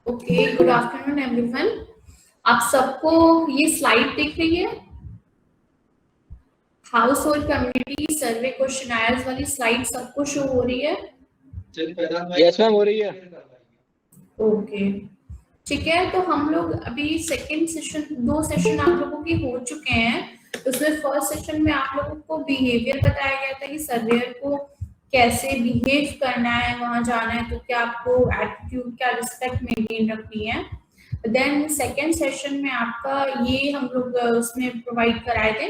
Okay, good afternoon everyone. आप सबको ये स्लाइड दिख रही है? हाउस होल्ड कम्युनिटी सर्वे क्वेश्चनायर्स वाली स्लाइड सबको शो हो रही है? यस मैम, हो रही है। ओके, ठीक है। तो हम लोग अभी सेकेंड सेशन, 2 सेशन आप लोगों के हो चुके हैं। उसमें फर्स्ट सेशन में आप लोगों को बिहेवियर बताया गया था कि सर्वेयर को कैसे बिहेव करना है, वहां जाना है तो क्या आपको एटीट्यूड, क्या रिस्पेक्ट मेंटेन रखनी है। देन सेकेंड सेशन में आपका ये हम लोग उसमें प्रोवाइड कराए थे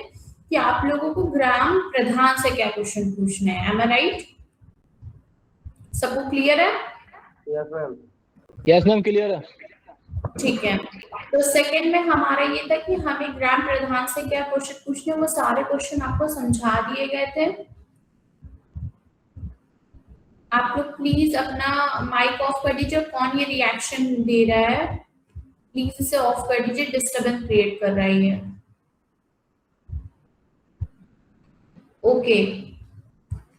कि आप लोगों को ग्राम प्रधान से क्या क्वेश्चन पूछने हैं। एम आई राइट? सबको क्लियर है? यस मैम, क्लियर है। ठीक है। तो सेकंड में हमारा ये था कि हमें ग्राम प्रधान से क्या क्वेश्चन पूछने, वो सारे क्वेश्चन आपको समझा दिए गए थे। आप लोग प्लीज अपना माइक ऑफ कर दीजिए। कौन ये रिएक्शन दे रहा है प्लीज इसे ऑफ कर दीजिए, डिस्टर्बेंस क्रिएट कर रही है। ओके,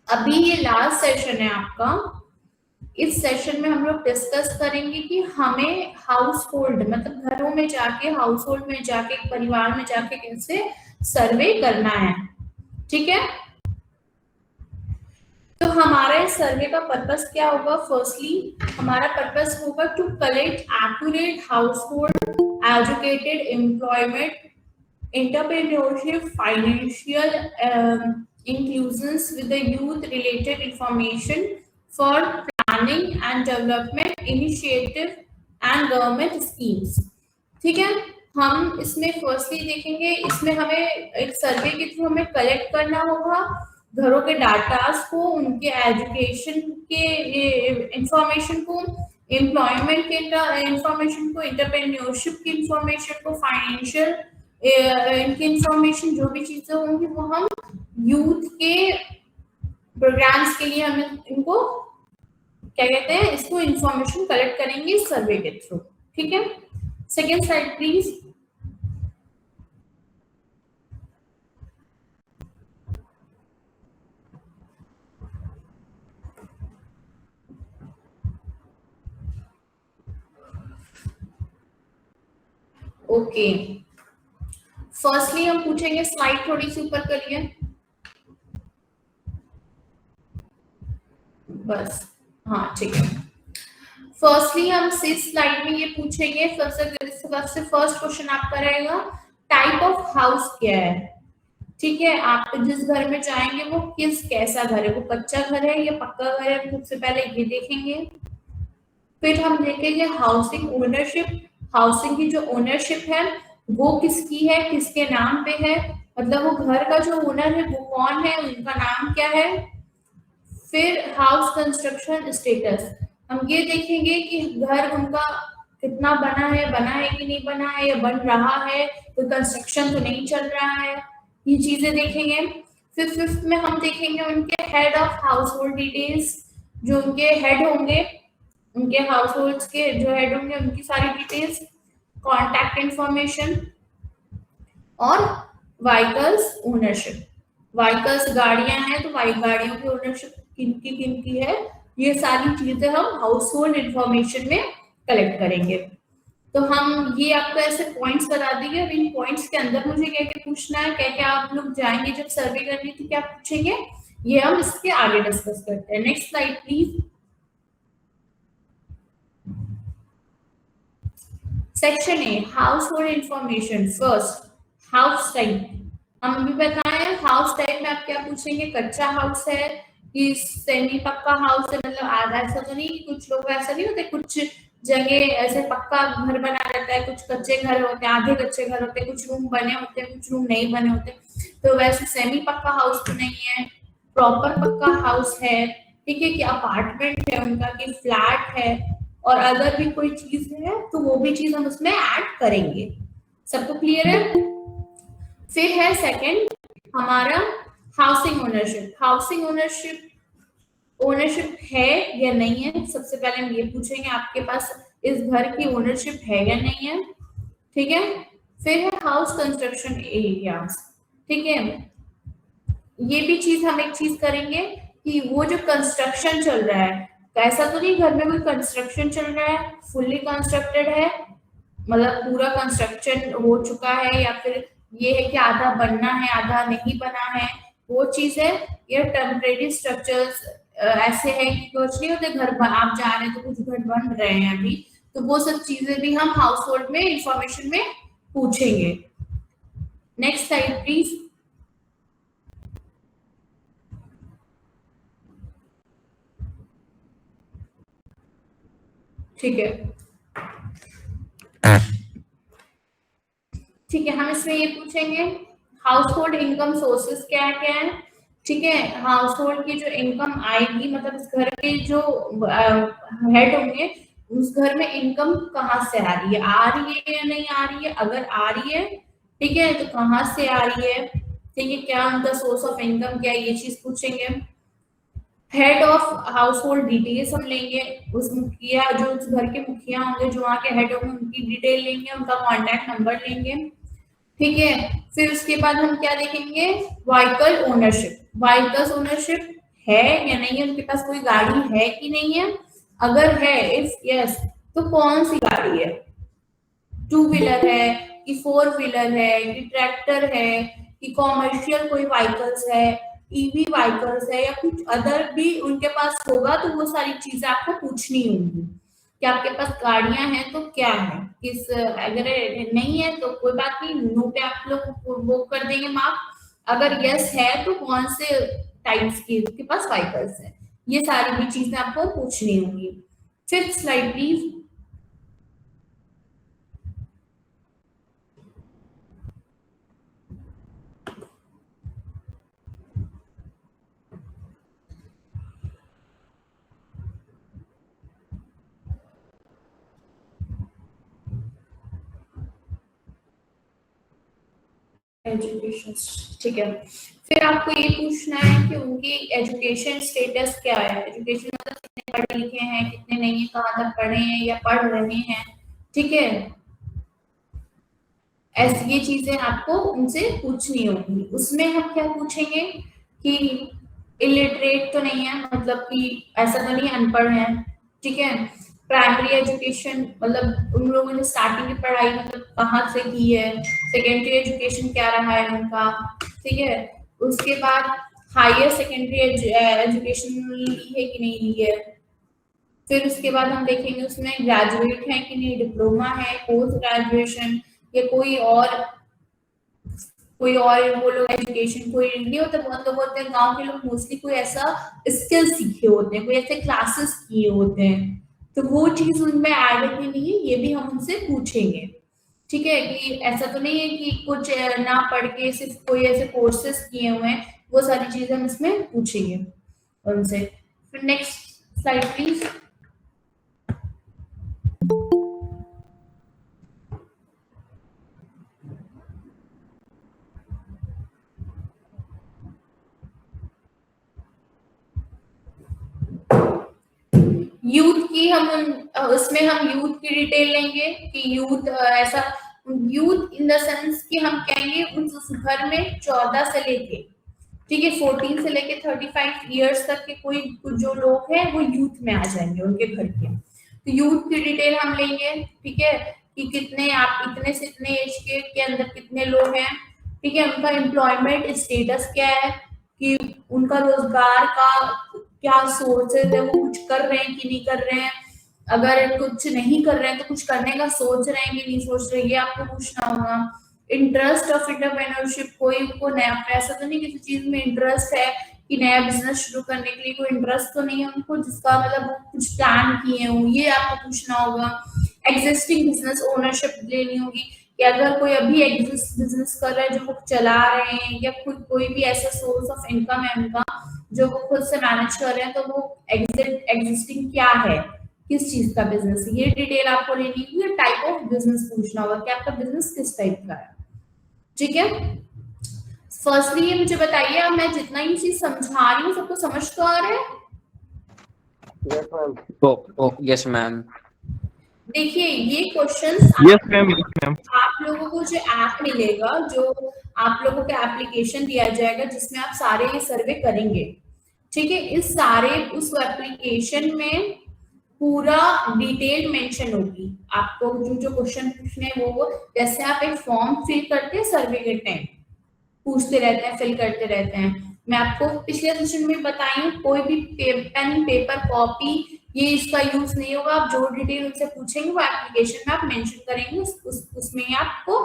अभी ये लास्ट सेशन है आपका। इस सेशन में हम लोग डिस्कस करेंगे कि हमें हाउस होल्ड मतलब घरों में जाके, हाउस होल्ड में जाके, परिवार में जाके कैसे सर्वे करना है। ठीक है, तो हमारा इस सर्वे का पर्पस क्या होगा? फर्स्टली हमारा पर्पस होगा to collect accurate household, educated, employment, entrepreneurship, financial inclusions with the youth related information for planning and development initiative and government schemes। ठीक है, हम इसमें फर्स्टली देखेंगे, इसमें हमें एक सर्वे के थ्रू हमें कलेक्ट करना होगा घरों के डाटास को, उनके एजुकेशन के इंफॉर्मेशन को, एम्प्लॉयमेंट के इंफॉर्मेशन को, इंटरप्रेन्योरशिप की इंफॉर्मेशन को, फाइनेंशियल इनकी इंफॉर्मेशन, जो भी चीजें होंगी वो हम यूथ के प्रोग्राम्स के लिए हमें इनको क्या कहते हैं, इसको इंफॉर्मेशन कलेक्ट करेंगे सर्वे के थ्रू। ठीक है, second slide please. Okay, firstly हम पूछेंगे, स्लाइड थोड़ी सी ऊपर करिए बस। हाँ ठीक है, फर्स्टली हम इस स्लाइड में ये पूछेंगे, सबसे फर्स्ट क्वेश्चन आपका रहेगा टाइप ऑफ हाउस क्या है। ठीक है, आप जिस घर में जाएंगे वो कैसा घर है, वो कच्चा घर है या पक्का घर है, सबसे पहले ये देखेंगे। फिर हम देखेंगे हाउसिंग ओनरशिप, हाउसिंग की जो ओनरशिप है वो किसकी है, किसके नाम पे है, मतलब वो घर का जो ओनर है वो कौन है, उनका नाम क्या है। फिर हाउस कंस्ट्रक्शन स्टेटस, हम ये देखेंगे कि घर उनका कितना बना है कि नहीं बना है, या बन रहा है, तो कंस्ट्रक्शन तो नहीं चल रहा है, ये चीजें देखेंगे। फिर फिफ्थ में हम देखेंगे उनके head of house hold details, जो उनके हेड होंगे, उनके हाउस होल्ड के जो हेड होंगे उनकी सारी डिटेल्स, कॉन्टैक्ट इंफॉर्मेशन, और व्हीकल्स ओनरशिप। व्हीकल्स गाड़ियां हैं तो गाड़ियों की ओनरशिप किनकी है, ये सारी चीजें हम हाउस होल्ड इंफॉर्मेशन में कलेक्ट करेंगे। तो हम ये आपको ऐसे पॉइंट्स बता देंगे, और इन पॉइंट्स के अंदर मुझे क्या क्या पूछना है, क्या क्या आप लोग जाएंगे जब सर्वे करने तो क्या पूछेंगे, ये हम इसके आगे डिस्कस करते हैं। Next slide please. Section A, house hold information. First, house type. हम अभी बताएं हाउस टाइप में आप क्या पूछेंगे, कच्चा हाउस है कि सेमी पक्का हाउस है, मतलब आधा, ऐसा तो नहीं कि कुछ लोग ऐसा नहीं होते, कुछ जगह ऐसे पक्का घर बना रहता है, कुछ कच्चे घर होते हैं, आधे कच्चे घर होते हैं, कुछ रूम बने होते हैं, कुछ रूम नहीं बने होते, तो वैसे सेमी पक्का हाउस तो नहीं है, प्रॉपर पक्का हाउस है। ठीक है, कि अपार्टमेंट है उनका, कि फ्लैट है, और अगर भी कोई चीज है तो वो भी चीज हम उसमें ऐड करेंगे। सबको क्लियर है? फिर है सेकंड हमारा हाउसिंग ओनरशिप। हाउसिंग ओनरशिप है या नहीं है, सबसे पहले हम ये पूछेंगे आपके पास इस घर की ओनरशिप है या नहीं है। ठीक है, फिर है हाउस कंस्ट्रक्शन एरियाज। ठीक है, ये भी चीज हम एक चीज करेंगे कि वो जो कंस्ट्रक्शन चल रहा है ऐसा तो नहीं घर में कोई कंस्ट्रक्शन चल रहा है, फुल्ली कंस्ट्रक्टेड है, मतलब पूरा कंस्ट्रक्शन हो चुका है, या फिर ये है कि आधा बनना है आधा नहीं बना है, वो चीज है। ये टेम्परेरी स्ट्रक्चर्स ऐसे है कि कुछ नहीं होते, आप जा रहे हैं तो कुछ घर बन रहे हैं अभी, तो वो सब चीजें भी हम हाउस होल्ड में इंफॉर्मेशन में पूछेंगे। Next slide please. ठीक है, ठीक है, हम इसमें ये पूछेंगे हाउस होल्ड इनकम सोर्सेस क्या क्या है। ठीक है, हाउस होल्ड की जो इनकम आएगी, मतलब इस घर के जो हेड होंगे, उस घर में इनकम कहाँ से आ रही है, आ रही है या नहीं आ रही है, अगर आ रही है ठीक है तो कहाँ से आ रही है, ठीक है, क्या उनका सोर्स ऑफ इनकम क्या है, ये चीज पूछेंगे। Head of house hold details हम लेंगे, उस मुखिया जो उस घर के मुखिया होंगे, जो वहाँ के हेड होंगे, उनकी डिटेल लेंगे, उनका कॉन्टैक्ट नंबर लेंगे। ठीक है, फिर उसके बाद हम क्या देखेंगे, व्हीकल ओनरशिप, व्हीकल्स ओनरशिप है या नहीं है, उनके पास कोई गाड़ी है कि नहीं है, अगर है इफ यस तो कौन सी गाड़ी है, 2 व्हीलर है कि 4 व्हीलर है कि ट्रैक्टर है कि कॉमर्शियल कोई व्हीकल्स है, ईवी व्हीकल्स है, या कुछ अदर भी उनके पास होगा, तो वो सारी चीजें आपको पूछनी होंगी कि आपके पास गाड़ियां हैं तो क्या है, किस, अगर नहीं है तो कोई बात नहीं, नो पे आप लोग वो कर देंगे मार्क, अगर यस है तो कौन से टाइप्स की उसके पास व्हीकल्स है, ये सारी भी चीजें आपको पूछनी होंगी। 5th slide please. एजुकेशन, ठीक है, फिर आपको ये पूछना है कि उनकी एजुकेशन स्टेटस क्या है, एजुकेशन मतलब कितने पढ़े लिखे हैं कितने नहीं है, कहाँ तक पढ़े हैं या पढ़ रहे हैं। ठीक है, ऐसी ये चीजें आपको उनसे पूछनी होगी। उसमें हम क्या पूछेंगे कि इलिटरेट तो नहीं है, मतलब कि ऐसा तो नहीं अनपढ़ है। ठीक है, प्राइमरी एजुकेशन मतलब उन लोगों ने स्टार्टिंग की पढ़ाई मतलब कहाँ से की है, सेकेंडरी एजुकेशन क्या रहा है उनका। ठीक है, उसके बाद हायर सेकेंडरी एजुकेशन ली है कि नहीं ली है, फिर उसके बाद हम देखेंगे उसमें ग्रेजुएट है कि नहीं, डिप्लोमा है, पोस्ट ग्रेजुएशन, या कोई और वो लोग एजुकेशन कोई नहीं होता, बहुत लोग होते हैं गांव के लोग मोस्टली कोई ऐसा स्किल सीखे होते हैं, कोई ऐसे क्लासेस किए होते हैं, तो वो चीज उनमें ऐड है कि नहीं, ये भी हम उनसे पूछेंगे। ठीक है, कि ऐसा तो नहीं है कि कुछ ना पढ़ के सिर्फ कोई ऐसे कोर्सेस किए हुए हैं, वो सारी चीजें हम इसमें पूछेंगे उनसे। फिर नेक्स्ट स्लाइड प्लीज। यूथ की हम उसमें हम यूथ की डिटेल लेंगे कि यूथ ऐसा, यूथ इन द सेंस कि हम कहेंगे उस घर में 14 से लेके, ठीक है, 14 से लेके 35 इयर्स तक के कोई जो लोग हैं वो यूथ में आ जाएंगे उनके घर के, तो यूथ की डिटेल हम लेंगे। ठीक है, कि कितने आप इतने से इतने एज के अंदर कितने लोग हैं। ठीक है, उनका एम्प्लॉयमेंट स्टेटस क्या है, कि उनका रोजगार का क्या सोर्सेज है, वो कुछ कर रहे हैं कि नहीं कर रहे हैं, अगर कुछ नहीं कर रहे हैं तो कुछ करने का सोच रहे हैं कि नहीं सोच रहे, ये आपको पूछना होगा। इंटरेस्ट ऑफ एंटरप्रेन्योरशिप, कोई को नया पैसा तो नहीं किसी चीज में इंटरेस्ट है कि नया बिजनेस शुरू करने के लिए कोई इंटरेस्ट तो नहीं है उनको, जिसका मतलब वो कुछ प्लान किए हो, ये आपको पूछना होगा। एग्जिस्टिंग बिजनेस ओनरशिप लेनी होगी कि अगर कोई अभी एग्जिस्ट बिजनेस कर रहा है जो वो चला रहे हैं, या कोई भी ऐसा सोर्स ऑफ इनकम है उनका जो वो खुद से मैनेज कर रहे हैं, तो वो एग्जिस्टिंग क्या है, किस चीज का बिजनेस, ये डिटेल आपको लेनी होगी। टाइप ऑफ बिजनेस पूछना होगा कि आपका बिजनेस किस टाइप का है। ठीक है, फर्स्टली ये मुझे बताइए, अब मैं जितना ही चीज समझा रही हूँ सबको समझ तो आ रहा है? Yes ma'am. देखिए ये questions yes ma'am, yes ma'am. आप लोगों को जो ऐप मिलेगा, जो आप लोगों को एप्लीकेशन दिया जाएगा जिसमें आप सारे ये सर्वे करेंगे, ठीक है, इस सारे उस एप्लीकेशन में पूरा डिटेल मेंशन होगी। आपको जो क्वेश्चन पूछने वो जैसे आप एक फॉर्म फिल करते हैं सर्वे के टाइम, पूछते रहते हैं, फिल करते रहते हैं। मैं आपको पिछले सेशन में बताई हूँ, कोई भी पेन पेपर कॉपी ये इसका यूज नहीं होगा। आप जो डिटेल उनसे पूछेंगे वो एप्लीकेशन में आप मेंशन करेंगे, उसमें आपको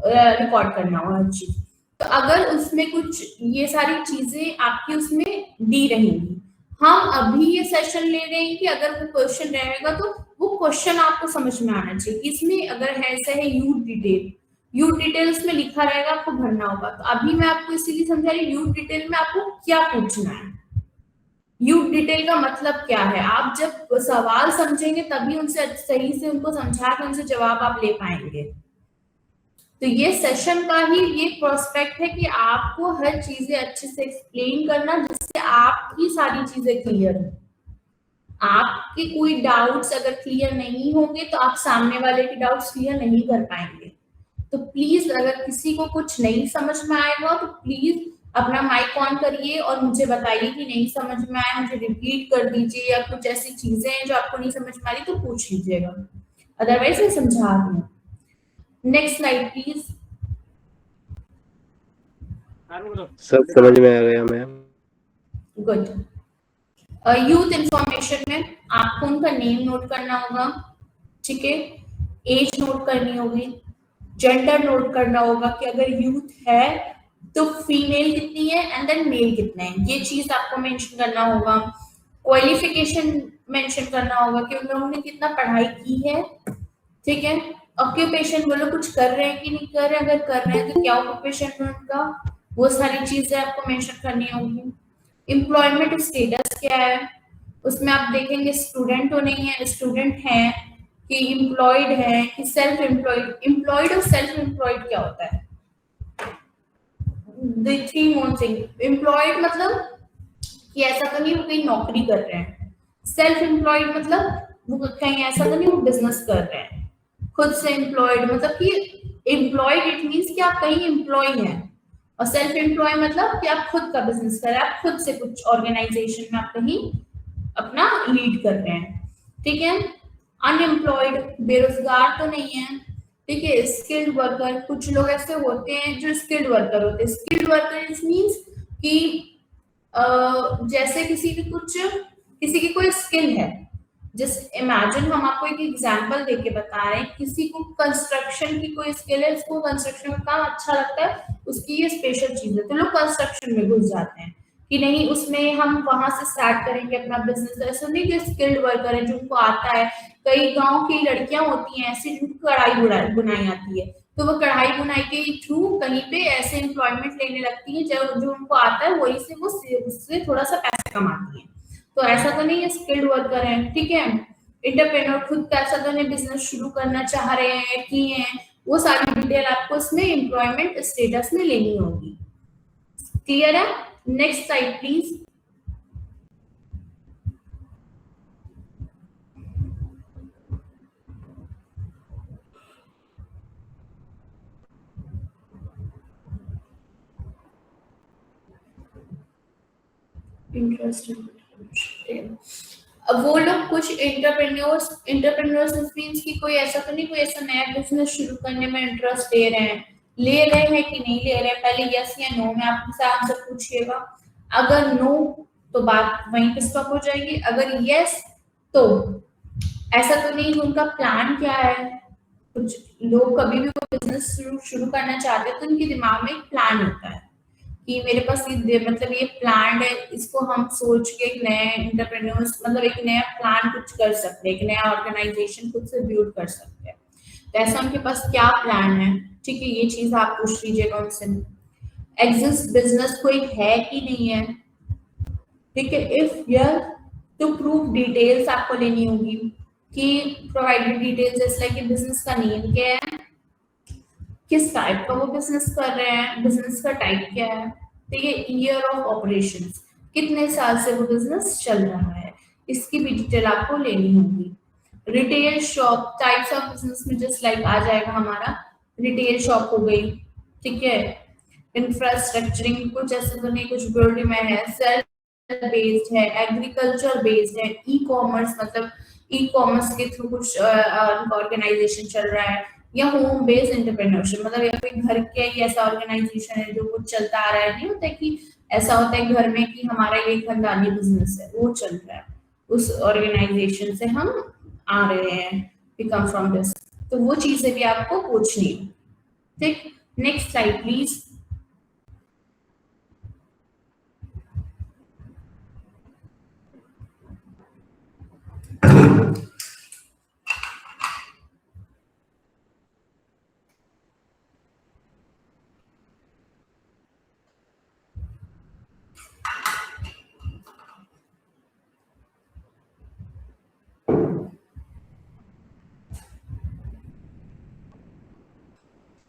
रिकॉर्ड करना होगा हर चीज। तो अगर उसमें कुछ ये सारी चीजें आपकी उसमें दी रहेंगी, हम अभी ये सेशन ले रहे हैं कि अगर वो क्वेश्चन रहेगा तो वो क्वेश्चन आपको समझ में आना चाहिए। इसमें अगर है ऐसा है यूज डिटेल्स में लिखा रहेगा, आपको भरना होगा। तो अभी मैं आपको इसीलिए समझा रही हूँ यूज डिटेल में आपको क्या पूछना है। यूज डिटेल का मतलब क्या है, आप जब सवाल समझेंगे तभी उनसे सही से उनको समझा के उनसे जवाब आप ले पाएंगे। तो ये सेशन का ही ये प्रोस्पेक्ट है कि आपको हर चीजें अच्छे से एक्सप्लेन करना, जिससे आपकी सारी चीजें क्लियर हो। आपके कोई डाउट्स अगर क्लियर नहीं होंगे तो आप सामने वाले के डाउट्स क्लियर नहीं कर पाएंगे। तो प्लीज अगर किसी को कुछ नहीं समझ में आएगा तो प्लीज अपना माइक ऑन करिए और मुझे बताइए कि नहीं समझ में आया, मुझे रिपीट कर दीजिए, या कुछ ऐसी चीजें हैं जो आपको नहीं समझ में आ रही तो पूछ लीजिएगा, अदरवाइज मैं समझा दूँ। Next slide please. सब समझ में आ गया मैम। गुड। यूथ इंफॉर्मेशन में आपको उनका नेम नोट करना होगा, ठीक है, एज नोट करनी होगी, जेंडर नोट करना होगा कि अगर यूथ है तो फीमेल कितनी है एंड देन मेल कितने हैं, ये चीज आपको मेंशन करना होगा। क्वालिफिकेशन मेंशन करना होगा कि उन लोगों ने कितना पढ़ाई की है, ठीक है। ऑक्यूपेशन, वो लोग कुछ कर रहे हैं कि नहीं कर रहे हैं, अगर कर रहे हैं तो क्या ऑक्यूपेशन है उनका, वो सारी चीजें आपको मेंशन करनी होगी। एम्प्लॉयमेंट स्टेटस क्या है, उसमें आप देखेंगे स्टूडेंट तो नहीं है, स्टूडेंट है कि एम्प्लॉयड है कि सेल्फ एम्प्लॉयड। एम्प्लॉयड और सेल्फ एम्प्लॉयड क्या होता है, the three more thing. Employed मतलब कि ऐसा तो नहीं वो कहीं नौकरी कर रहे हैं, सेल्फ एम्प्लॉयड मतलब वो कहीं ऐसा तो नहीं वो बिजनेस कर रहे हैं, खुद से एम्प्लॉयड मतलब कि एम्प्लॉयड इट मींस कि आप कहीं एम्प्लॉय हैं, और सेल्फ एम्प्लॉय मतलब कि आप खुद का बिजनेस कर रहे हैं, आप खुद से कुछ ऑर्गेनाइजेशन में आप कहीं अपना लीड कर रहे हैं, ठीक है। अनएम्प्लॉयड, बेरोजगार तो नहीं है, ठीक है। स्किल्ड वर्कर, कुछ लोग ऐसे होते हैं जो स्किल्ड वर्कर होते हैं। स्किल्ड वर्कर इट मींस कि जैसे किसी की कोई स्किल है, जस्ट इमेजिन, हम आपको एक एग्जांपल देके बता रहे हैं, किसी को कंस्ट्रक्शन की कोई स्किल है, उसको कंस्ट्रक्शन का काम अच्छा लगता है, उसकी ये स्पेशल चीज है, तो लोग कंस्ट्रक्शन में घुस जाते हैं कि नहीं उसमें हम वहां से स्टार्ट करेंगे अपना बिजनेस। ऐसा नहीं कि स्किल्ड वर्कर है जिनको आता है, कई गांव की लड़कियां होती हैं ऐसी जिनको कढ़ाई बुनाई आती है, तो वो कढ़ाई बुनाई के थ्रू कहीं पे ऐसे एम्प्लॉयमेंट लेने लगती है, जो उनको आता है वही से वो उससे थोड़ा सा पैसा कमाती है। तो ऐसा तो नहीं है स्किल्ड वर्कर है, ठीक है। एंटरप्रेन्योर, खुद का ऐसा तो नहीं बिजनेस शुरू करना चाह रहे हैं, किए हैं, वो सारी डिटेल आपको इसमें एम्प्लॉयमेंट स्टेटस में लेनी होगी। क्लियर है? Next slide please. इंटरेस्टिंग। अब वो लोग कुछ इंटरप्रेन्योर्स मींस कि कोई ऐसा तो नहीं कोई ऐसा नया बिजनेस शुरू करने में इंटरेस्ट ले रहे हैं कि नहीं ले रहे हैं, पहले यस या नो में आप मुझसे आंसर पूछिएगा। अगर नो तो बात वहीं पे स्टॉप हो जाएगी, अगर यस तो ऐसा तो नहीं कि उनका प्लान क्या है। कुछ लोग कभी भी कोई बिजनेस शुरू करना चाहते हैं तो उनके दिमाग में एक प्लान होता है कि मेरे पास ये मतलब ये प्लान है, इसको हम सोच के एक नए एंटरप्रेन्योर्स मतलब एक नया प्लान कुछ कर सकते हैं, एक नया ऑर्गेनाइजेशन खुद से बिल्ड कर सकते हैं। तो ऐसा उनके पास क्या प्लान है, ठीक है, ये चीज आप पूछ लीजिएगा उनसे। एग्जिस्ट बिजनेस कोई है कि नहीं है, ठीक है। इफ यस तो प्रूफ डिटेल्स आपको लेनी होगी कि प्रोवाइडेड डिटेल्स जैसे लाइक बिजनेस का नेम क्या है, किस टाइप का वो बिजनेस कर रहे हैं, बिजनेस का टाइप क्या है, ठीक है, ईयर ऑफ ऑपरेशंस, कितने साल से वो बिजनेस चल रहा है, इसकी भी डिटेल आपको लेनी होगी। Retail shop, types of business में जस्ट लाइक आ जाएगा हमारा रिटेल शॉप हो गई, ठीक है। इंफ्रास्ट्रक्चरिंग, कुछ ऐसे तो नहीं कुछ बिल्डिंग में है, सेल्फ बेस्ड है, एग्रीकल्चर बेस्ड है, ई कॉमर्स मतलब ई कॉमर्स के थ्रू कुछ ऑर्गेनाइजेशन चल रहा है, या होम बेस्ड एंटरप्रेन्योरशिप मतलब या कोई घर के ही ऐसा ऑर्गेनाइजेशन है जो कुछ चलता आ रहा है, नहीं होता कि ऐसा होता है घर में कि हमारा ये खानदानी बिजनेस है वो चल रहा है, उस ऑर्गेनाइजेशन से हम आ रहे हैं, वी कम फ्रॉम दिस, तो वो चीजें भी आपको पूछनी है। ठीक, next slide please.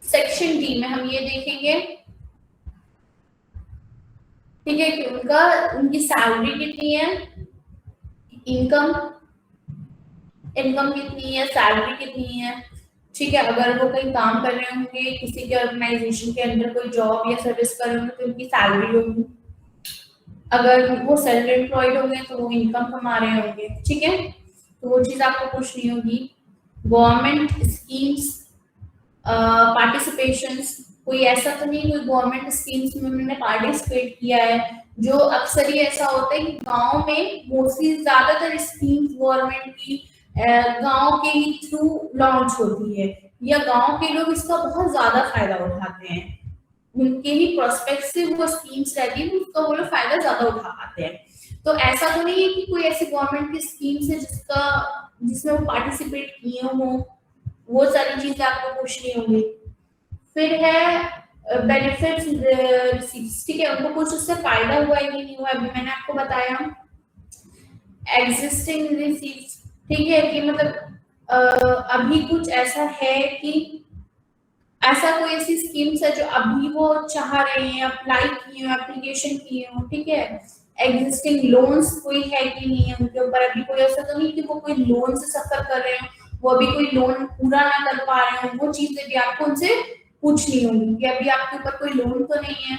Section D में हम ये देखेंगे, ठीक है, कि उनकी सैलरी कितनी है, इनकम कितनी है, सैलरी कितनी है, ठीक है, अगर वो कहीं काम कर रहे होंगे किसी के ऑर्गेनाइजेशन के अंदर कोई जॉब या सर्विस कर रहे होंगे तो उनकी सैलरी होगी, अगर वो सेल्फ एम्प्लॉयड होंगे तो वो इनकम कमा रहे होंगे, ठीक है, तो वो चीज आपको पूछनी होगी। गवर्नमेंट स्कीम्स पार्टिसिपेशंस, कोई ऐसा तो नहीं कोई गवर्नमेंट स्कीम्स में मैंने पार्टिसिपेट किया है, जो अक्सर ही ऐसा होता है कि गांव में मोस्टली ज्यादातर स्कीम्स गवर्नमेंट की गांव के ही थ्रू लॉन्च होती है, या गांव के लोग इसका बहुत ज्यादा फायदा उठाते हैं, उनके ही प्रोस्पेक्ट से वो स्कीम्स रहती है उसका वो लोग फायदा ज्यादा उठा पाते हैं, तो ऐसा तो नहीं है कि कोई ऐसी गवर्नमेंट की स्कीम्स है जिसमें वो पार्टिसिपेट किए हों, वो सारी चीजें आपको पूछनी होंगी। फिर है बेनिफिट्स रिसीव्स, ठीक है, उनको कुछ उससे फायदा हुआ है कि नहीं हुआ, अभी मैंने आपको बताया। एग्जिस्टिंग रिसीव्स, ठीक है, कि मतलब अभी कुछ ऐसा है कि ऐसा कोई ऐसी स्कीम्स है जो अभी वो चाह रहे हैं, अप्लाई किए हो, एप्लीकेशन किए हो, ठीक है। एग्जिस्टिंग लोन्स कोई है कि नहीं है उनके ऊपर, अभी कोई ऐसा तो नहीं कि वो कोई लोन से सफर कर रहे हैं, वो अभी कोई लोन पूरा ना कर पा रहे हैं, वो चीजें भी आपको उनसे पूछनी होगी कि अभी आपके ऊपर कोई लोन तो नहीं है,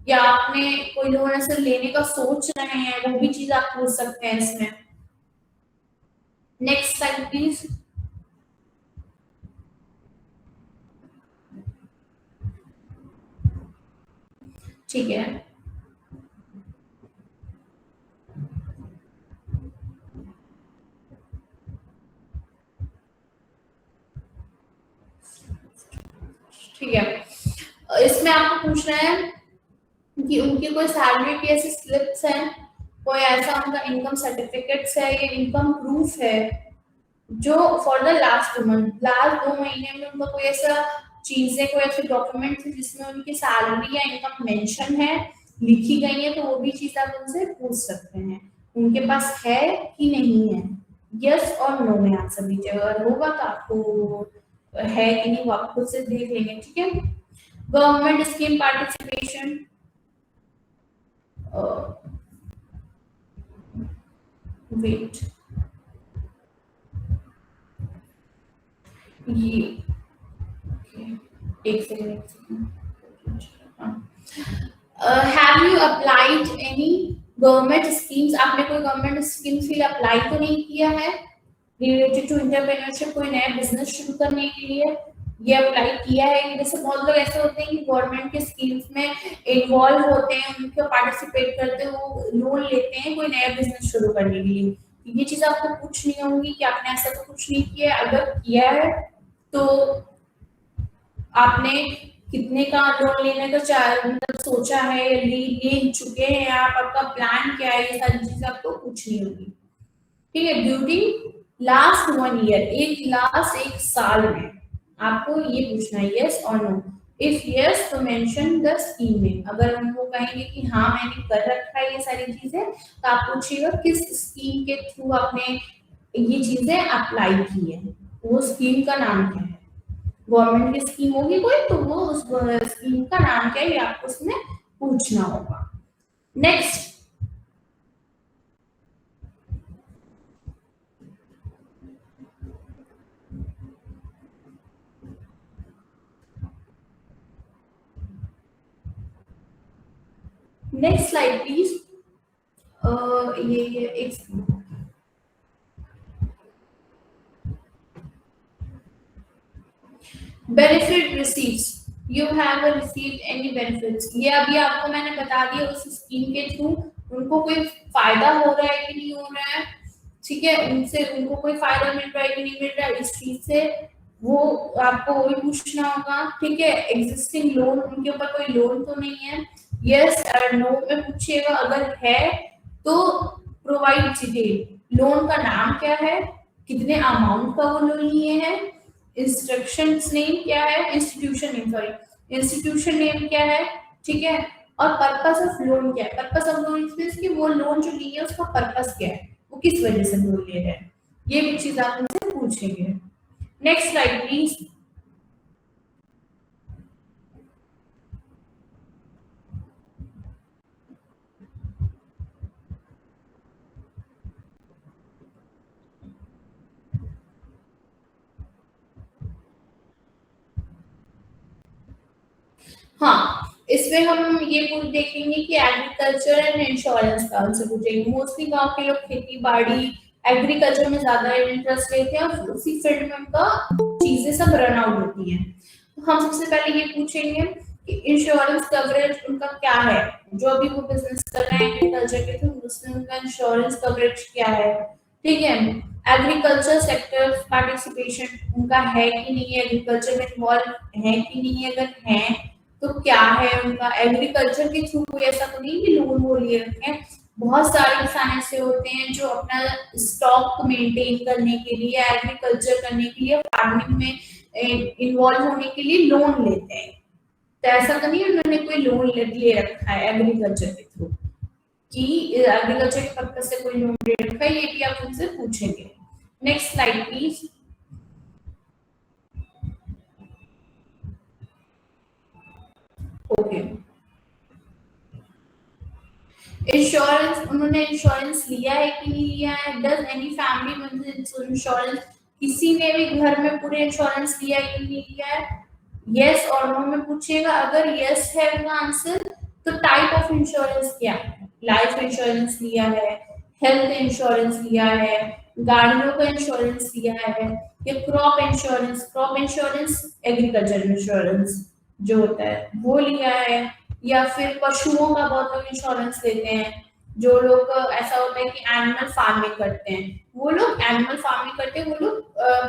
या आपने कोई लोन ऐसे लेने का सोच रहे हैं, वो भी चीज आप पूछ सकते हैं इसमें। Next slide please. ठीक है, ठीक है, इसमें आपको पूछना है कि उनकी कोई सैलरी की ऐसी स्लिप्स हैं, कोई ऐसा उनका इनकम सर्टिफिकेट्स है या इनकम प्रूफ है जो for the last month, last 2 महीने में उनका कोई ऐसा चीजें, कोई ऐसे डॉक्यूमेंट जिसमें उनकी सैलरी या इनकम मेंशन है, लिखी गई है, तो वो भी चीज आप उनसे पूछ सकते हैं, उनके पास है कि नहीं है, यस और नो में आंसर दीजिए, अगर होगा तो आपको है कि नहीं वो आप खुद से देख लेंगे, ठीक है। गवर्नमेंट स्कीम पार्टिसिपेशन, वेट, ये एक second, have you applied any government schemes, आपने कोई गवर्नमेंट स्कीम्स के लिए अप्लाई तो नहीं किया है रिलेटेड टू एंटरप्रेन्योरशिप, कोई नया बिजनेस शुरू करने के लिए ये अप्लाई किया है? जैसे बहुत लोग ऐसे होते हैं कि गवर्नमेंट के स्कीम्स में इन्वॉल्व होते हैं, उनके पार्टिसिपेट करते हैं, वो लोन लेते हैं कोई नया बिजनेस शुरू करने के लिए, ये चीज आपको पूछनी होगी कि आपने ऐसा तो कुछ नहीं किया, अगर किया है तो आपने कितने का लोन लेने का मतलब सोचा है, ले चुके हैं आप, आपका प्लान क्या है, ये सारी चीजें आपको पूछनी होगी, ठीक है। ड्यूरिंग लास्ट 1 ईयर, एक साल में आपको ये पूछना है यस और नो, इफ यस तो मेंशन द स्कीम में, अगर उनको कहेंगे कि हाँ मैंने कर रखा है ये सारी चीजें, तो आप पूछिएगा किस स्कीम के थ्रू आपने ये चीजें अप्लाई की है, वो स्कीम का नाम क्या है, गवर्नमेंट की स्कीम होगी कोई तो वो उस स्कीम का नाम क्या है ये आपको उसमें पूछना होगा। Next, next slide please. ये एक benefit receives, you have received any benefits, ये अभी आपको मैंने बता दिया उस स्कीम के थ्रू उनको कोई फायदा हो रहा है कि नहीं हो रहा है, ठीक है, उनसे उनको कोई फायदा मिल रहा है कि नहीं मिल रहा है इस चीज से, वो आपको वही पूछना होगा, ठीक है। एग्जिस्टिंग लोन, उनके ऊपर कोई लोन तो नहीं है, यस और नो में पूछिएगा, अगर है तो प्रोवाइड डिटेल, लोन का नाम क्या है, कितने अमाउंट का वो लोन लिए हैं, इंस्ट्रक्शंस नेम क्या है, institution name, sorry institution name क्या है, ठीक है, और पर्पस ऑफ लोन क्या है, पर्पस ऑफ लोन मींस कि वो लोन जो लिए उसका पर्पस क्या है, वो किस वजह से लोन ले रहे हैं, ये भी चीज आप उनसे पूछेंगे। Next slide please. हाँ, इसमें हम ये पूछ देखेंगे कि एग्रीकल्चर एंड इंश्योरेंस का आंसर पूछेंगे। मोस्टली गांव के लोग खेती बाड़ी एग्रीकल्चर में ज्यादा इंटरेस्ट लेते हैं और उसी फील्ड में उनका चीजें सब रन आउट होती हैं। तो हम सबसे पहले ये पूछेंगे कि इंश्योरेंस कवरेज उनका क्या है, जो अभी वो बिजनेस कर रहे हैं एग्रीकल्चर के थ्रू, उसमें उनका इंश्योरेंस कवरेज क्या है, ठीक है। एग्रीकल्चर सेक्टर पार्टिसिपेशन उनका है कि नहीं है, एग्रीकल्चर में इन्वॉल्व है कि नहीं है, अगर है तो क्या है उनका, एग्रीकल्चर के थ्रू कोई ऐसा तो नहीं कि लोन वो लिए रखे हैं, बहुत सारे किसान ऐसे होते हैं जो अपना स्टॉक मेंटेन करने के लिए, एग्रीकल्चर करने के लिए, फार्मिंग में इन्वॉल्व होने के लिए लोन लेते हैं, तो ऐसा तो नहीं उन्होंने कोई लोन ले रखा है एग्रीकल्चर के थ्रू कि एग्रीकल्चर के पर्पज से कोई लोन ले रखा है, ये भी आप उनसे पूछेंगे। Next slide please. Okay, insurance, उन्होंने इंश्योरेंस लिया है कि नहीं लिया है, does any family member insurance, किसी ने भी घर में पूरे इंश्योरेंस लिया है कि नहीं लिया है, यस और नो में पूछिएगा। अगर यस है उनका आंसर तो टाइप ऑफ इंश्योरेंस क्या है, लाइफ इंश्योरेंस लिया है, हेल्थ इंश्योरेंस लिया है, गाड़ियों का इंश्योरेंस लिया है, या क्रॉप इंश्योरेंस एग्रीकल्चर इंश्योरेंस जो होता है वो लिया है, या फिर पशुओं का बहुत लोग इंश्योरेंस लेते हैं, जो लोग ऐसा होता है कि एनिमल फार्मिंग करते हैं, वो लोग एनिमल फार्मिंग करते हैं, वो लोग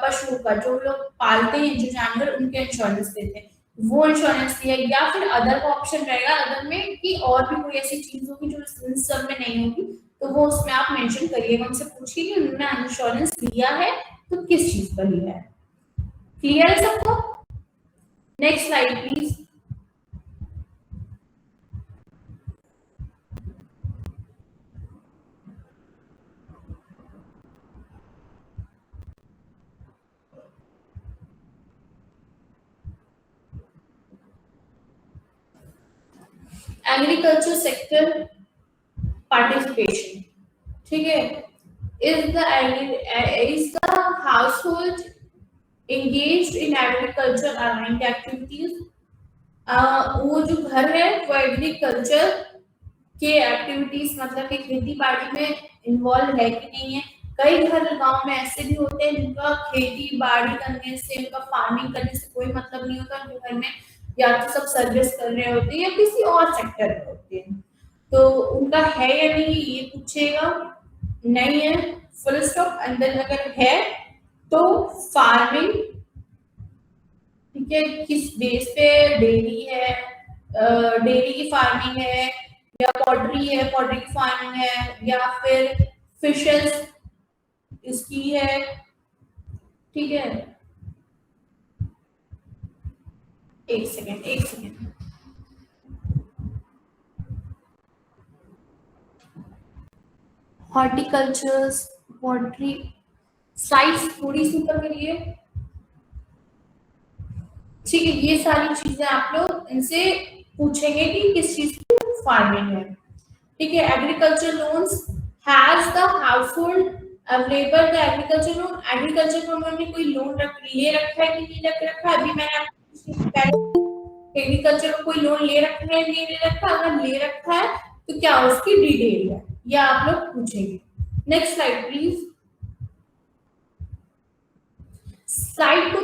पशुओं का जो लोग पालते हैं जो जानवर उनके इंश्योरेंस लेते हैं, वो इंश्योरेंस लिया, या फिर अदर का ऑप्शन रहेगा, अदर में कि और भी कोई ऐसी चीज होगी जो इन सब में नहीं होगी, तो वो उसमें आप मेंशन करिएगा, उनसे पूछिए कि उन्होंने इंश्योरेंस लिया है तो किस चीज का लिया है। क्लियर है सबको? Next slide please. Agriculture sector participation, ठीक है, is the household engaged in agriculture aligned activities, वो जो घर है वो एग्रीकल्चर के एक्टिविटीज मतलब कि खेती बाड़ी में इन्वॉल्व है कि नहीं है। कई घर गांव में ऐसे भी होते हैं जिनका खेती बाड़ी करने से, उनका फार्मिंग करने से कोई मतलब नहीं होता, उनके घर में या तो सब सर्विस कर रहे होते हैं या किसी और सेक्टर में होते हैं, तो उनका है या नहीं ये पूछेगा, नहीं है फुल स्टॉप, अंदर अगर है तो फार्मिंग, ठीक है, किस बेस पे, डेयरी है, डेयरी की फार्मिंग है, या पॉटरी है, पॉटरी की फार्मिंग है, या फिर फिशेस इसकी है, ठीक है। एक सेकेंड हॉर्टिकल्चर, पॉटरी, स्लाइड्स थोड़ी सी ऊपर करिए, ठीक है, ये सारी चीजें आप लोग इनसे पूछेंगे कि किस चीज की फार्मिंग है, ठीक है। Agriculture loans has the household available the agriculture loan, agriculture loan में कोई लोन ले रखा है कि नहीं रखा है, अभी मैंने आपको एग्रीकल्चर में कोई लोन ले रखा है नहीं ले रखा, अगर ले रखा है तो क्या उसकी डिटेल है, ये आप लोग पूछेंगे। Next slide please. स्लाइड को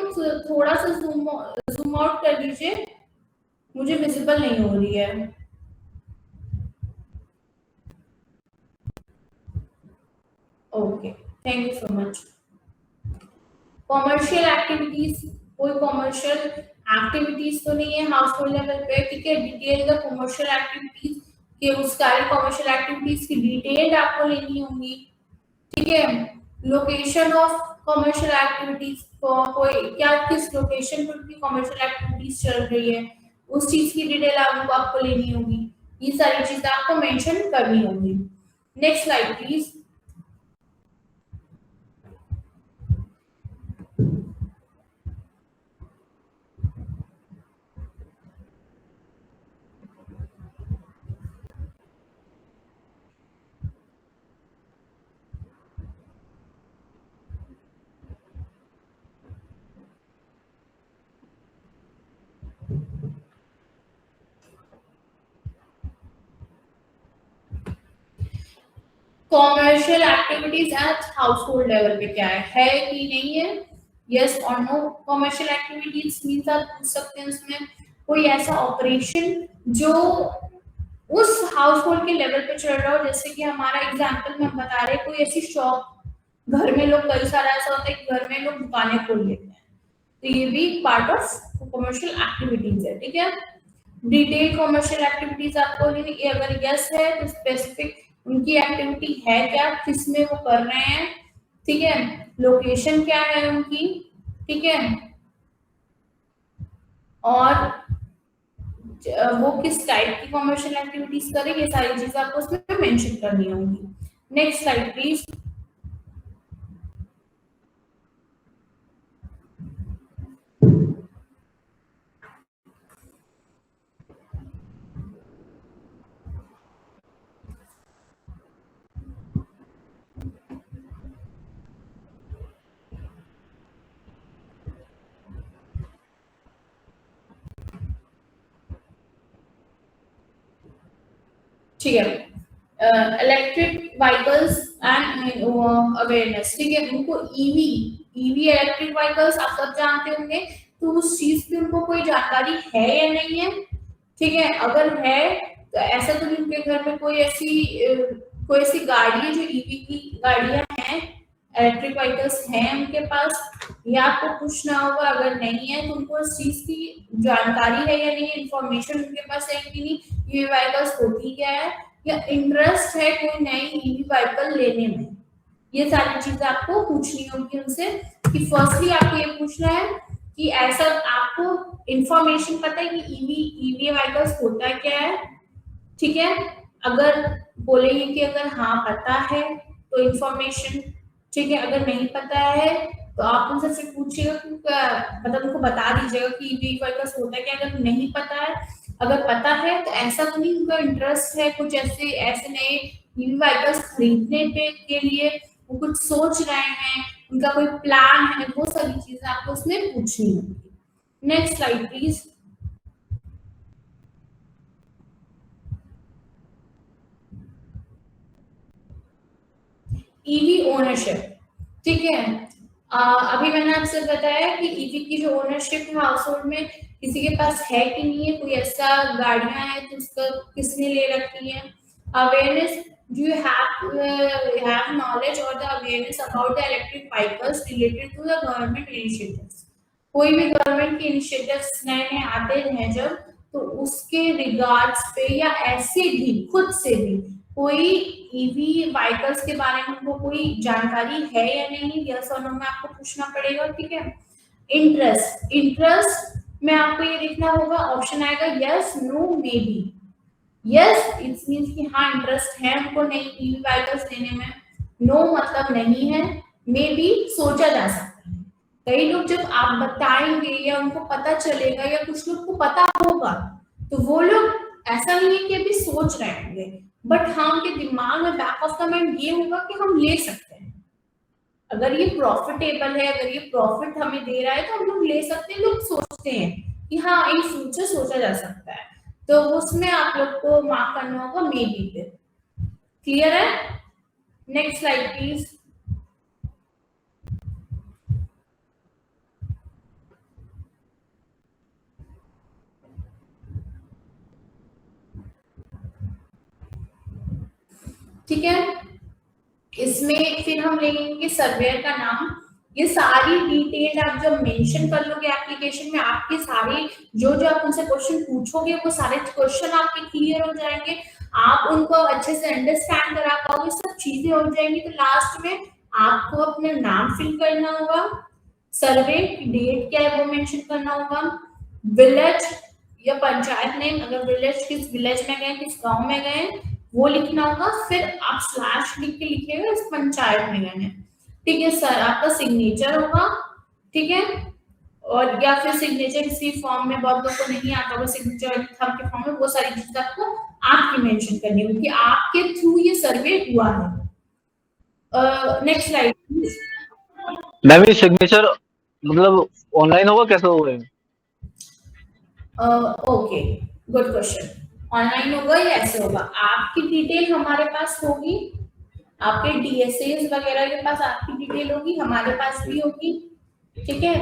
थोड़ा सा जूम आउट कर दीजिए, मुझे विजिबल नहीं हो रही है। Okay, thank you so much. Commercial activities, कोई कॉमर्शियल एक्टिविटीज तो नहीं है हाउस होल्ड लेवल पे, ठीक है। डिटेल द कॉमर्शियल एक्टिविटीज के उस सारे कॉमर्शियल एक्टिविटीज की डिटेल आपको लेनी होगी, ठीक है। लोकेशन ऑफ कॉमर्शियल एक्टिविटीज, कोई क्या किस लोकेशन पर की कॉमर्शियल एक्टिविटीज चल रही है उस चीज की डिटेल आपको लेनी होगी। ये सारी चीजें आपको मेंशन करनी होगी। Next slide please. Commercial activities eight house hold level पे क्या है कि नहीं है, यस और नो। कॉमर्शियल एक्टिविटीज मींस आप पूछ सकते हैं उसमें कोई ऐसा ऑपरेशन जो उस हाउस होल्ड के लेवल पे चल रहा हो, जैसे कि हमारा एग्जांपल में हम बता रहे हैं कोई ऐसी शॉप, घर में लोग कई सारा ऐसा होता है कि घर में लोग दुकानें खोल लेते हैं, तो ये भी पार्ट ऑफ कॉमर्शियल एक्टिविटीज है, ठीक है। डिटेल कॉमर्शियल एक्टिविटीज आपको लेनी, अगर यस है तो स्पेसिफिक उनकी एक्टिविटी है क्या, किसमें वो कर रहे हैं, ठीक है। लोकेशन क्या है उनकी, ठीक है, और वो किस टाइप की कॉमर्शियल एक्टिविटीज करें, ये सारी चीजें आपको उसमें मेंशन करनी होंगी। Next slide please. ठीक है, इलेक्ट्रिक व्हीकल्स एंड अवेयरनेस, ठीक है। उनको ईवी इलेक्ट्रिक व्हीकल्स आप सब जानते होंगे, तो उस चीज की उनको कोई जानकारी है या नहीं है, ठीक है। अगर है तो ऐसा तो नहीं उनके घर में कोई ऐसी गाड़ी है जो ईवी की गाड़ियां हैं, इलेक्ट्रिक व्हीकल्स हैं उनके पास, या आपको पूछना होगा। अगर नहीं है तो उनको इस चीज की जानकारी है या नहीं, इंफॉर्मेशन उनके पास है कि नहीं, ईवी व्हीकल्स होती क्या है, या इंटरेस्ट है कोई नई ईवी व्हीकल लेने में। ये सारी चीजें आपको पूछनी होगी उनसे कि फर्स्टली आपको ये पूछना है कि ऐसा आपको इंफॉर्मेशन पता है कि ईवी व्हीकल्स होता क्या है, ठीक है। अगर बोलेंगे कि अगर हाँ पता है तो इंफॉर्मेशन, ठीक है। अगर नहीं पता है तो आप उनसे फिर पूछिएगा कि मतलब उनको बता दीजिएगा कि ईवी व्हीकल्स होता है क्या। अगर नहीं पता है, अगर पता है तो ऐसा तो नहीं उनका इंटरेस्ट है कुछ ऐसे नए ईवी व्हीकल्स खरीदने के लिए वो कुछ सोच रहे हैं, उनका कोई प्लान है, वो सारी चीजें आपको उसमें पूछनी होगी। Next slide please. EV ownership, ठीक है। अभी मैंने आपसे बताया कि ईवी की जो ओनरशिप है हाउस होल्ड में किसी के पास है कि नहीं है, कोई ऐसा गाड़ियां है तो उसका किसने ले रखी है। Awareness, do you have knowledge or the awareness about the electric vehicles related to the government initiatives। कोई भी गवर्नमेंट के इनिशिएटिव्स नए नए आते हैं जब, तो उसके रिगार्ड्स पे या ऐसे भी खुद से भी कोई ईवी व्हीकल्स के बारे में उनको कोई जानकारी है या नहीं, यस और नो में आपको पूछना पड़ेगा, ठीक है। इंटरेस्ट में आपको ये देखना होगा, ऑप्शन आएगा yes no maybe. Yes it's means कि हाँ इंटरेस्ट है उनको नई ईवी व्हीकल्स लेने में, नो मतलब नहीं है, मे बी सोचा जा सकता है। कई लोग जब आप बताएंगे या उनको पता चलेगा या कुछ लोग को पता होगा तो वो लोग ऐसा नहीं है कि अभी सोच रहे होंगे, बट हाँ उनके दिमाग में बैक ऑफ द माइंड ये होगा कि हम ले सकते हैं, अगर ये प्रॉफिटेबल है, अगर ये प्रॉफिट हमें दे रहा है तो हम लोग ले सकते हैं। लोग सोचते हैं कि हाँ इन फ्यूचर सोचा जा सकता है, तो उसमें आप लोग को मार्क करना होगा मे बी पे, क्लियर है? Next slide please. ठीक है, इसमें फिर हम लेंगे सर्वेयर का नाम। ये सारी डिटेल आप जब मेंशन कर लोगे एप्लीकेशन में, आपके सारे जो जो आप उनसे क्वेश्चन पूछोगे वो सारे क्वेश्चन आपके क्लियर हो जाएंगे, आप उनको अच्छे से अंडरस्टैंड करा पाओगे, सब चीजें हो जाएंगी। तो लास्ट में आपको अपना नाम फिल करना होगा, सर्वे की डेट क्या है वो मेंशन करना होगा, विलेज या पंचायत नेम, अगर विलेज किस विलेज में गए किस गांव में गए वो लिखना होगा, फिर आप स्लैश लिख के लिखिएगा इस पंचायत में गए हैं। ठीक है सर, आपका सिग्नेचर होगा, ठीक है, और या फिर सिग्नेचर किसी फॉर्म में, बहुत लोगों को नहीं आता वो सिग्नेचर थंब के फॉर्म में, वो सारी चीजें आपको आपकी मेंशन करनी होगी कि आपके थ्रू ये सर्वे हुआ है। Next slide please. मैम ये सिग्नेचर मतलब ऑनलाइन होगा, कैसे होगा? Okay, good question. ऑनलाइन होगा या ऐसे होगा? आपकी डिटेल हमारे पास होगी, आपके डीएसएस वगैरह के पास आपकी डिटेल होगी, हमारे पास भी होगी, ठीक है।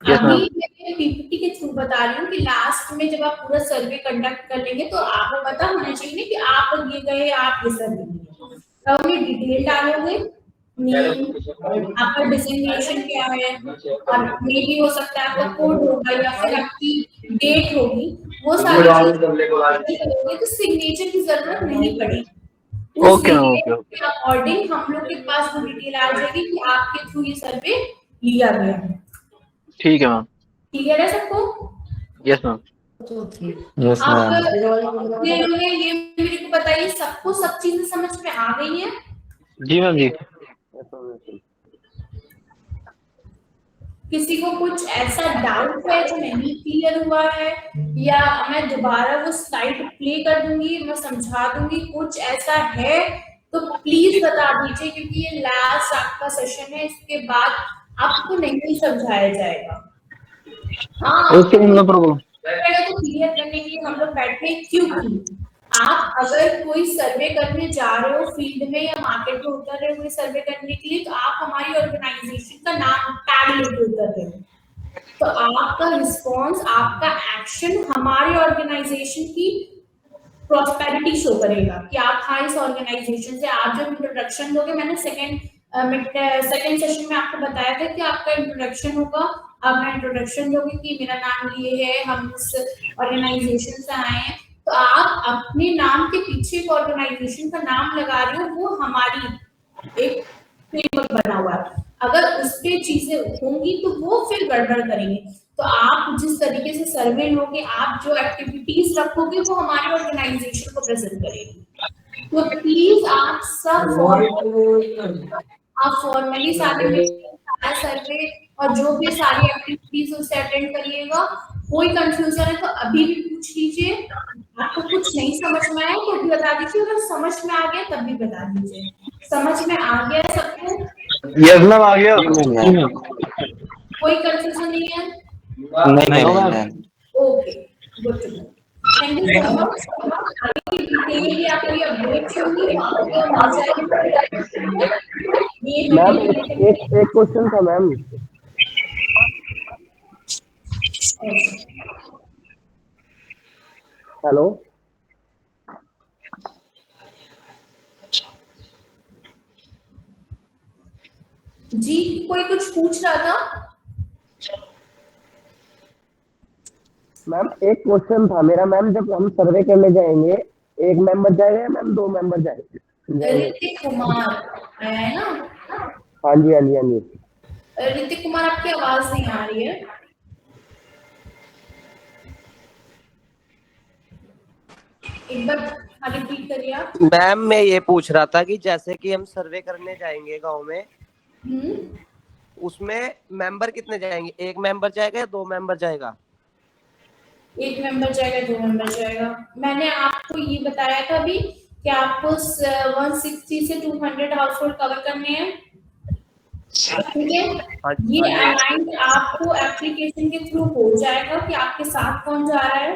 अभी मैं पीपीटी के थ्रू बता रही हूँ कि लास्ट में जब आप पूरा सर्वे कंडक्ट कर लेंगे तो आपको पता होना चाहिए कि आप ये गए, आप ये सर्वे किए, तो हमें डिटेल डालोगे, नेम, आपका डिजिग्नेशन क्या है, और मे भी हो सकता है आपका कोड होगा या फिर आपकी डेट होगी, वो सारी चीजें तो सिग्नेचर की जरूरत नहीं पड़ेगी। ओके ओके, अकॉर्डिंग हम लोग के पास वो डिटेल आ जाएगी कि आपके थ्रू ये सर्वे लिया गया है। ठीक है मैम। क्लियर है सबको? Yes ma'am. Yes ma'am. ये मेरे को बताइए, सबको सब चीजें समझ में आ गई है? जी मैम जी। किसी को कुछ ऐसा डाउट है जो नहीं क्लियर हुआ है, या मैं दोबारा वो स्लाइड प्ले कर दूंगी, मैं समझा दूंगी, कुछ ऐसा है तो प्लीज बता दीजिए, क्योंकि ये लास्ट आपका सेशन है, इसके बाद आपको नहीं समझाया जाएगा। हाँ, ओके, नो प्रॉब्लम। तो क्लियर करने के लिए हम लोग बैठे हैं, क्योंकि आप अगर कोई सर्वे करने जा रहे हो फील्ड में या मार्केट में उतर रहे हो सर्वे करने के लिए, तो आप हमारी ऑर्गेनाइजेशन का नाम टैग लेके उतर रहे हो, तो आपका रिस्पॉन्स, आपका एक्शन हमारी ऑर्गेनाइजेशन की प्रॉस्पेरिटी शो करेगा कि आप हाँ इस ऑर्गेनाइजेशन से। आप जब इंट्रोडक्शन दोगे, मैंने सेकंड सेशन में आपको बताया था कि आपका इंट्रोडक्शन होगा, अब मैं इंट्रोडक्शन दोगे कि मेरा नाम ये है, हम इस ऑर्गेनाइजेशन से आए हैं, तो आप अपने नाम के पीछे एक ऑर्गेनाइजेशन का नाम लगा रहे हो, वो हमारी एक फ्रेमवर्क बना हुआ है, अगर उस पे चीजें होंगी तो वो फिर गड़बड़ करेंगे। तो आप जिस तरीके से सर्वे लोगे, आप जो एक्टिविटीज रखोगे वो हमारे ऑर्गेनाइजेशन को प्रेजेंट करेगी। तो प्लीज आप सब फॉर्मली सारे सर्वे और जो भी सारी एक्टिविटीज उसे अटेंड करिएगा। कोई कंफ्यूजन है तो अभी भी पूछ लीजिए, आपको कुछ नहीं समझ में आया तो भी बता दीजिए, अगर समझ में आ गया तब भी बता दीजिए। समझ में आ गया सबको? यस मैम, आ गया। कोई कंफ्यूजन नहीं है? नहीं। Okay, good to know. Thank you so much. आगे की डिटेल भी आपको ये अपडेट होंगी, आपको मिल जाएगी। ये मैम एक क्वेश्चन था मैम। हेलो, जी कोई कुछ पूछ रहा था? मैम एक क्वेश्चन था मेरा मैम, जब हम सर्वे करने जाएंगे, एक मेंबर जाएगा या मैम दो मेंबर जाएंगे? ऋतिक कुमार है ना? हाँ जी हाँ जी हाँ जी। ऋतिक कुमार, आपकी आवाज नहीं आ रही है। एक बार रिपीट करिए आप। मैम मैं ये पूछ रहा था कि जैसे कि हम सर्वे करने जाएंगे गांव में, उसमें मेंबर कितने जाएंगे? एक मेंबर जाएगा या दो मेंबर जाएगा? एक मेंबर जाएगा, दो मेंबर जाएगा। मैंने आपको ये बताया था अभी कि आपको 160 से 200 हाउसहोल्ड कवर करने हैं, ठीक है। ये अलाइन आपको एप्लीकेशन के थ्रू हो जाएगा कि आपके साथ कौन जा रहा है,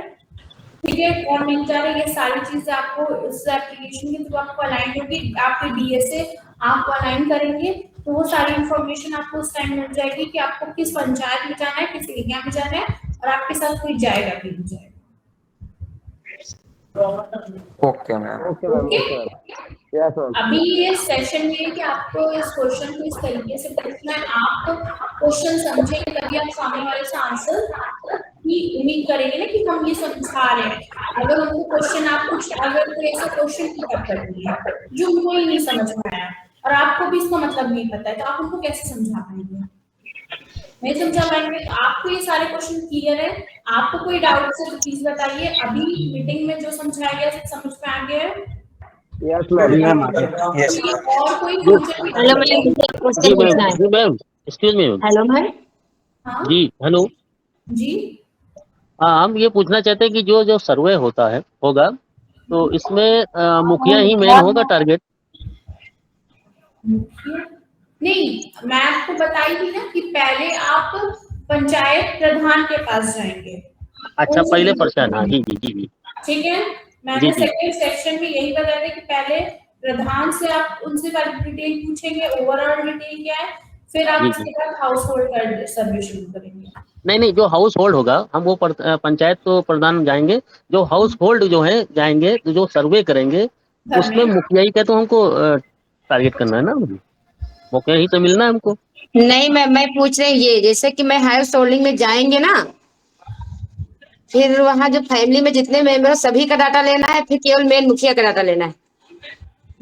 ठीक है, कौन नहीं जा रहा है, ये सारी चीजें आपको इस एप्लीकेशन के थ्रू आपको अलाइन होगी, आपके डीए से आप अलाइन करेंगे तो वो सारी इंफॉर्मेशन आपको उस टाइम मिल जाएगी कि आपको किस पंचायत में जाना है, किस एरिया में जाना है, और आपके साथ कोई जाएगा कि नहीं जाएगा। Okay ma'am. Okay ma'am, okay, okay ma'am, yes ma'am. अभी ये सेशन ये है कि आपको इस क्वेश्चन को इस तरीके से पूछना है, आप क्वेश्चन समझेंगे तभी आप सामने वाले से आंसर की उम्मीद करेंगे ना कि हम ये समझा रहे हैं। अगर उनको क्वेश्चन आप कुछ अगर कोई ऐसा क्वेश्चन पिकअप कर दिए जो उनको ही नहीं समझ में आया और आपको भी इसका मतलब नहीं पता है, तो आप उनको कैसे समझा पाएंगे? नहीं समझा पाएंगे। तो आपको ये सारे क्वेश्चन क्लियर है, आपको कोई डाउट है तो प्लीज बताइए। अभी मीटिंग में जो समझाया गया समझ में आ गया है? Yes ma'am. यस और कोई क्वेश्चन? हेलो मैम, मुझे एक क्वेश्चन पूछना है। जी ma'am, excuse me ma'am. Hello ma'am. हाँ जी हेलो। जी, हाँ, हम ये पूछना चाहते हैं कि जो जो सर्वे होता है होगा तो इसमें मुखिया ही मेन होगा टारगेट? नहीं, मैं आपको बताई थी ना कि पहले आप पंचायत प्रधान के पास जाएंगे। अच्छा, पहले प्रश्न। हाँ जी जी जी जी। ठीक है, मैंने जी, जी। सेकंड सेक्शन में यही बताया था कि पहले प्रधान से आप उनसे डिटेल पूछेंगे, ओवरऑल डिटेल क्या है, फिर आप जी, उसके बाद हाउस होल्ड का सर्वे शुरू करेंगे। नहीं, जो हाउस होल्ड होगा हम वो पंचायत तो प्रधान जाएंगे, जो हाउस होल्ड जो है जाएंगे तो जो सर्वे करेंगे घर उसमें में मुखिया ही का तो हमको टारगेट करना है ना, मुखिया ही तो मिलना है हमको। नहीं मैं पूछ रही हूँ ये, जैसे कि मैं हाउस होल्डिंग में जाएंगे ना, फिर वहाँ जो फैमिली में जितने मेंबर सभी का डाटा लेना है, फिर केवल मेन मुखिया का डाटा लेना है?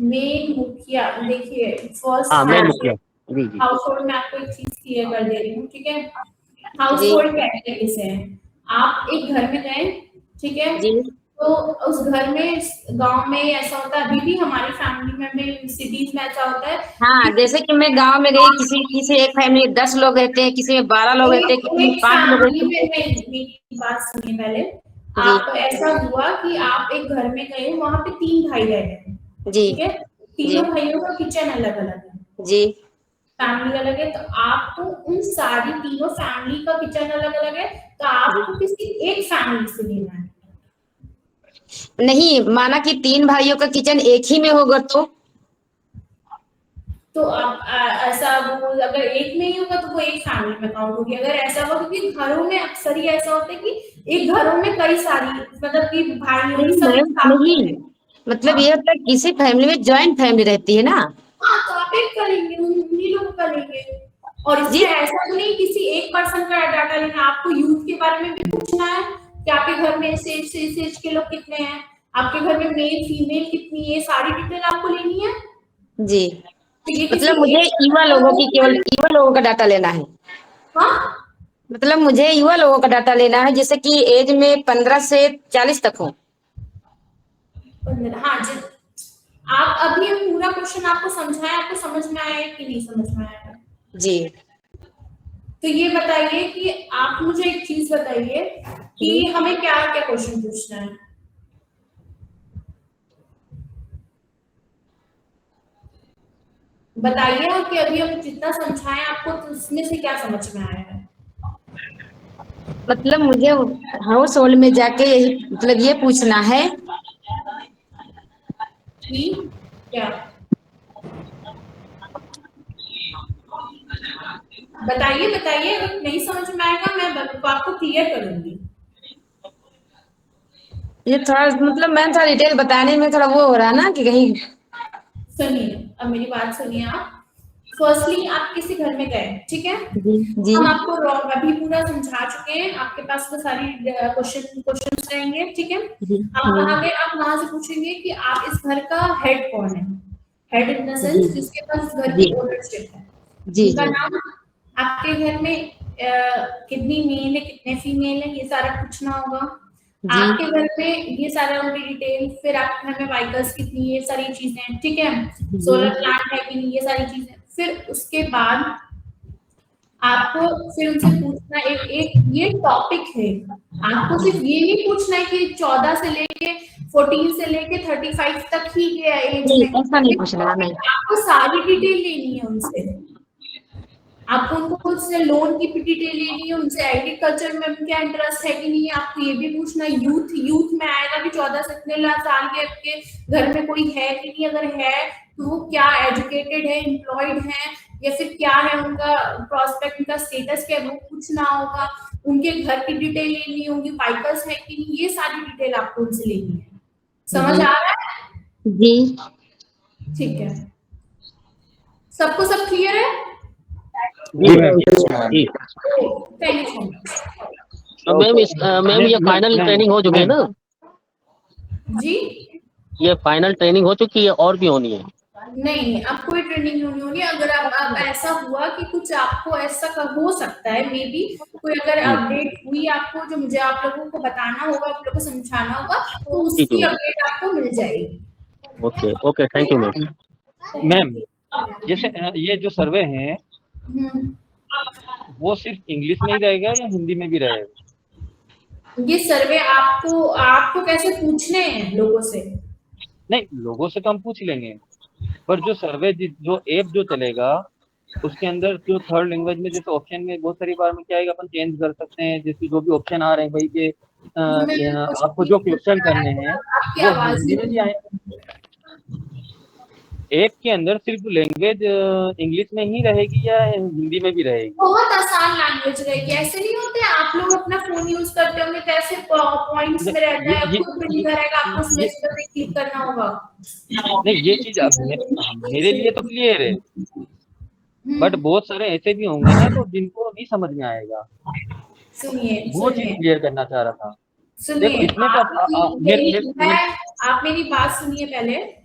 मेन मुखिया, देखिए फर्स्ट हाँ, मेन मुखिया। जी जी हाउस होल्ड में आपको एक चीज क्लियर कर दे रही हूँ। ठीक है, हाउस जी होल्ड कहते हैं किसे? आप एक घर में गए, ठीक है, जी तो उस घर में गांव में ऐसा होता है, अभी भी हमारी फैमिली में सिटीज में ऐसा होता है। हाँ, जैसे कि मैं गांव में गई, किसी एक फैमिली 10 लोग रहते हैं, किसी में 12 लोग रहते हैं, किसी में 5 लोग रहते फैमिली में नहीं, मेरी बात सुनिए पहले। जी। आप ऐसा हुआ कि आप एक घर में गए, वहां पे 3 भाई रह रहे, जी ठीक है, तीनों भाइयों का किचन अलग अलग है, जी फैमिली अलग है, तो आपको उन सारी तीनों फैमिली का किचन अलग अलग है, तो आपको किसी एक फैमिली से लेना है। नहीं, माना कि 3 भाइयों का किचन एक ही में होगा तो आप ऐसा वो अगर एक में ही होगा तो वो एक फैमिली में काउंट होगी। अगर ऐसा होगा, क्योंकि घरों में अक्सर ही ऐसा होता है कि एक घरों में कई सारी, मतलब कि भाई नहीं, मतलब ये होता है किसी फैमिली में जॉइंट फैमिली रहती है ना। हाँ, तो आप एक करेंगे, उन्हीं लोगों का लेंगे। और जी। इसमें ऐसा तो नहीं किसी एक पर्सन का डाटा लेना, आपको यूथ के बारे में भी पूछना है कि आपके घर में इस एज के लोग कितने हैं, आपके घर में मेल फीमेल कितनी है, सारी डिटेल आपको लेनी है। जी, तो ये मतलब मुझे युवा लोगों की, केवल युवा लोगों का डाटा लेना है। हाँ, मतलब मुझे युवा लोगों का डाटा लेना है, जैसे कि एज में 15 से 40 तक हो। 15, हाँ जी। आप अभी हम पूरा क्वेश्चन आपको समझाएं, आपको समझ में आया कि नहीं समझ में आया? जी। तो ये बताइए कि आप मुझे एक चीज बताइए कि हमें क्या क्या क्वेश्चन पूछना है। बताइए कि अभी हम जितना समझाएं आपको तो उसमें से क्या समझ में आया है। मतलब मुझे हाउस होल्ड में जाके यही, मतलब ये पूछना है कि क्या, बताइए अगर नहीं समझ में आएगा मैं आपको क्लियर करूंगी। ये थोड़ा, मतलब मैं थोड़ा डिटेल बताने में थोड़ा वो हो रहा है ना कि कहीं। सुनिए, अब मेरी बात सुनिए। आप फर्स्टली आप किसी घर में गए, ठीक है, जी हम आपको अभी पूरा समझा चुके हैं, आपके पास तो सारी क्वेश्चन रहेंगे, ठीक है। आप वहां गए, आप वहां से पूछेंगे कि आप इस घर का हेड कौन है, हेड इन द सेंस जिसके पास घर की ओनरशिप है, उनका नाम, आपके घर में कितनी मेल है कितने फीमेल है, ये सारा पूछना होगा। आपके घर में ये सारा उनकी डिटेल, फिर आपके घर में वाइकल्स कितनी, ये सारी चीजें, ठीक है, सोलर प्लांट है कि नहीं, ये सारी चीजें। फिर उसके बाद आपको फिर उनसे पूछना एक ये टॉपिक है, आपको सिर्फ ये नहीं पूछना है कि 14 से लेके 14 से लेके 35 तक ही एज में, ऐसा नहीं पूछना है। आपको सारी डिटेल लेनी है उनसे। आपको उनको उससे लोन की डिटेल लेनी है, उनसे एग्रीकल्चर में उनका इंटरेस्ट है कि नहीं, आपको ये भी पूछना। यूथ में आएगा कि 14 से इतने साल के आपके घर में कोई है कि नहीं, अगर है तो वो क्या एजुकेटेड है, एम्प्लॉयड है, या फिर क्या है उनका प्रोस्पेक्ट, उनका स्टेटस क्या है, वो पूछना होगा। उनके घर की डिटेल लेनी होगी, वाइकल्स है कि नहीं, ये सारी डिटेल आपको उनसे लेनी है। समझ आ रहा है? जी ठीक है, सबको सब क्लियर है? जी मैम Yes, ma'am. जी। Thank you so much. तो मैम ये फाइनल ट्रेनिंग हो चुकी है ना? जी ये फाइनल ट्रेनिंग हो चुकी है और भी होनी है? नहीं, अब कोई ट्रेनिंग नहीं होनी। अगर अब ऐसा हुआ कि कुछ आपको ऐसा हो सकता है, मे बी कोई अगर अपडेट हुई आपको, जो मुझे आप लोगों को बताना होगा, आप लोगों को समझाना होगा, तो उसकी अपडेट आपको मिल जाएगी। Okay okay, thank you ma'am. Ma'am जैसे ये जो सर्वे है हम्म, वो सिर्फ इंग्लिश में ही रहेगा या हिंदी में भी रहेगा? ये सर्वे आपको कैसे पूछने हैं लोगों से? नहीं, लोगों से तो हम पूछ लेंगे, पर जो सर्वे जो ऐप जो चलेगा उसके अंदर जो थर्ड लैंग्वेज में जैसे ऑप्शन में बहुत सारी बार में क्या है कि अपन चेंज कर सकते हैं, जैसे जो भी ऑप्शन आ रहे हैं भाई के आपको जो क्वेश्चन करने हैं आपकी वो आवाज हिंदी में भी आएंगे। ऐप के अंदर सिर्फ लैंग्वेज इंग्लिश में ही रहेगी या हिंदी में भी रहेगी? बहुत आसान लैंग्वेज रहेगी। ऐसे नहीं होते, आप लोग अपना फोन यूज करते होंगे, कैसे पॉइंट्स में रहता है, आपको खुद नहीं रहेगा, आपको उसमें इस पर क्लिक करना होगा। नहीं, ये चीज मेरे लिए तो क्लियर है, बट बहुत सारे ऐसे भी होंगे ना तो जिनको नहीं समझ में आएगा, सुनिए वो चीज सुनिए क्लियर करना चाह रहा था। देखो सुनिए, इसमें तो आप मेरी बात सुनिए पहले।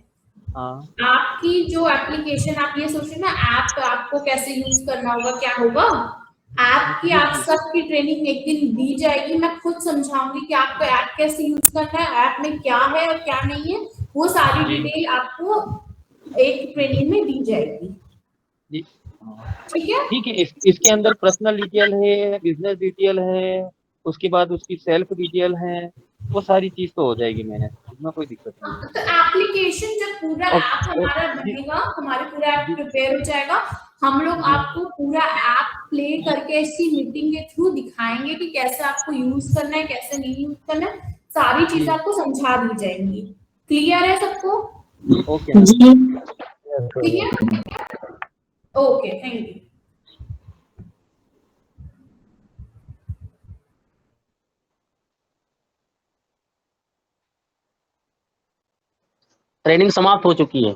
हाँ आपकी जो एप्लीकेशन, आप ये सोचिए ना, ऐप आपको कैसे यूज करना होगा, क्या होगा। ऐप की आप सबकी ट्रेनिंग एक दिन दी जाएगी, मैं खुद समझाऊंगी कि आपको ऐप कैसे यूज करना है, ऐप में क्या है और क्या नहीं है, वो सारी डिटेल आपको एक ट्रेनिंग में दी जाएगी। जी, ठीक है? ठीक है। इसके अंदर पर्सनल डिटेल है, बिजनेस डिटेल है, उसके बाद उसकी सेल्फ डिटेल है, वो सारी चीज तो हो जाएगी मैनेज, इसमें कोई दिक्कत नहीं है। तो एप्लीकेशन जब पूरा ऐप हमारा बनेगा, हमारे पूरा ऐप प्रिपेयर हो जाएगा, हम लोग आपको पूरा ऐप प्ले करके ऐसी मीटिंग के थ्रू दिखाएंगे कि कैसे आपको यूज करना है, कैसे नहीं यूज करना है, सारी चीज आपको समझा दी जाएंगी। क्लियर है सबको? ओके ठीक है, ओके, थैंक यू। ट्रेनिंग समाप्त हो चुकी है।